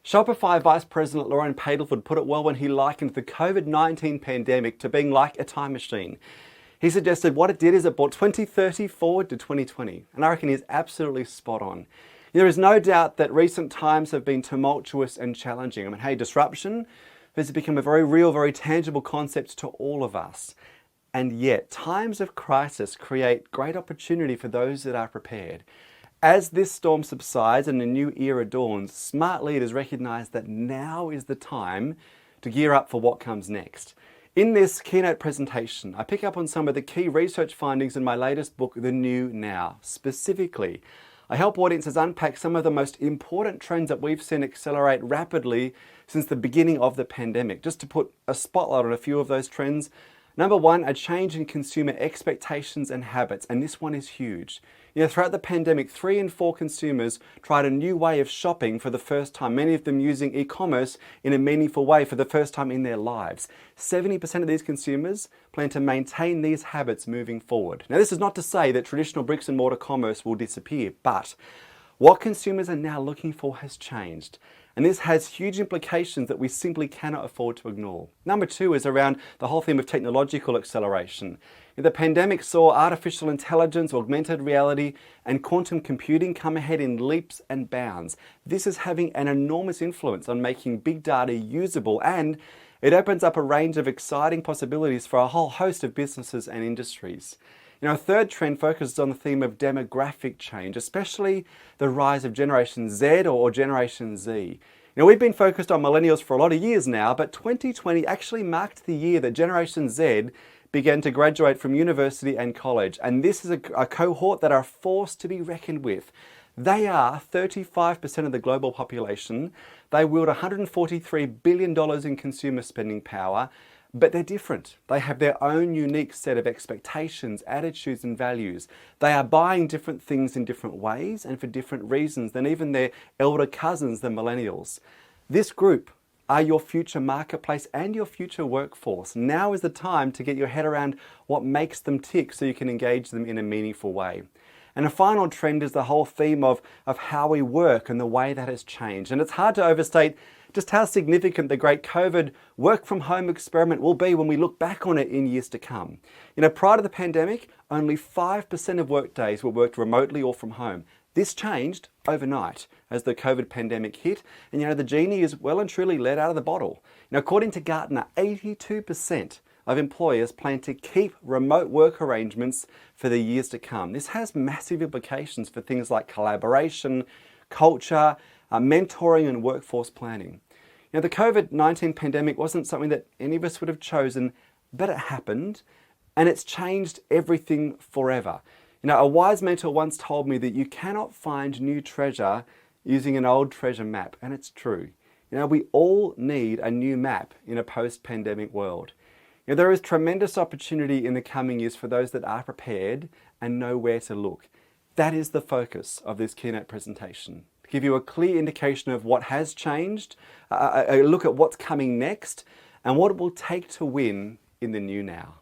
Shopify Vice President Lauren Padelford put it well when he likened the COVID-19 pandemic to being like a time machine. He suggested what it did is it brought 2030 forward to 2020, and I reckon he's absolutely spot on. There is no doubt that recent times have been tumultuous and challenging. I mean, hey, disruption has become a very real, very tangible concept to all of us. And yet, times of crisis create great opportunity for those that are prepared. As this storm subsides and a new era dawns, smart leaders recognize that now is the time to gear up for what comes next. In this keynote presentation, I pick up on some of the key research findings in my latest book, The New Now. Specifically, I help audiences unpack some of the most important trends that we've seen accelerate rapidly since the beginning of the pandemic. Just to put a spotlight on a few of those trends. Number one, a change in consumer expectations and habits, and this one is huge. Throughout the pandemic, 3 in 4 consumers tried a new way of shopping for the first time, many of them using e-commerce in a meaningful way for the first time in their lives. 70% of these consumers plan to maintain these habits moving forward. Now, this is not to say that traditional bricks and mortar commerce will disappear, but what consumers are now looking for has changed. And this has huge implications that we simply cannot afford to ignore. Number 2 is around the whole theme of technological acceleration. The pandemic saw artificial intelligence, augmented reality, and quantum computing come ahead in leaps and bounds. This is having an enormous influence on making big data usable, and it opens up a range of exciting possibilities for a whole host of businesses and industries. A third trend focuses on the theme of demographic change, especially the rise of Generation Z or Generation Z. We've been focused on millennials for a lot of years now, but 2020 actually marked the year that Generation Z began to graduate from university and college, and this is a cohort that are forced to be reckoned with. They are 35% of the global population. They wield $143 billion in consumer spending power. But they're different. They have their own unique set of expectations, attitudes, and values. They are buying different things in different ways and for different reasons than even their elder cousins, the millennials. This group are your future marketplace and your future workforce. Now is the time to get your head around what makes them tick so you can engage them in a meaningful way. And a final trend is the whole theme of how we work and the way that has changed. And it's hard to overstate just how significant the great COVID work from home experiment will be when we look back on it in years to come. Prior to the pandemic, only 5% of workdays were worked remotely or from home. This changed overnight as the COVID pandemic hit, and the genie is well and truly let out of the bottle. According to Gartner, 82% of employers plan to keep remote work arrangements for the years to come. This has massive implications for things like collaboration, culture, mentoring, and workforce planning. The COVID-19 pandemic wasn't something that any of us would have chosen, but it happened, and it's changed everything forever. A wise mentor once told me that you cannot find new treasure using an old treasure map, and it's true. We all need a new map in a post-pandemic world. There is tremendous opportunity in the coming years for those that are prepared and know where to look. That is the focus of this keynote presentation. To give you a clear indication of what has changed, a look at what's coming next, and what it will take to win in the new now.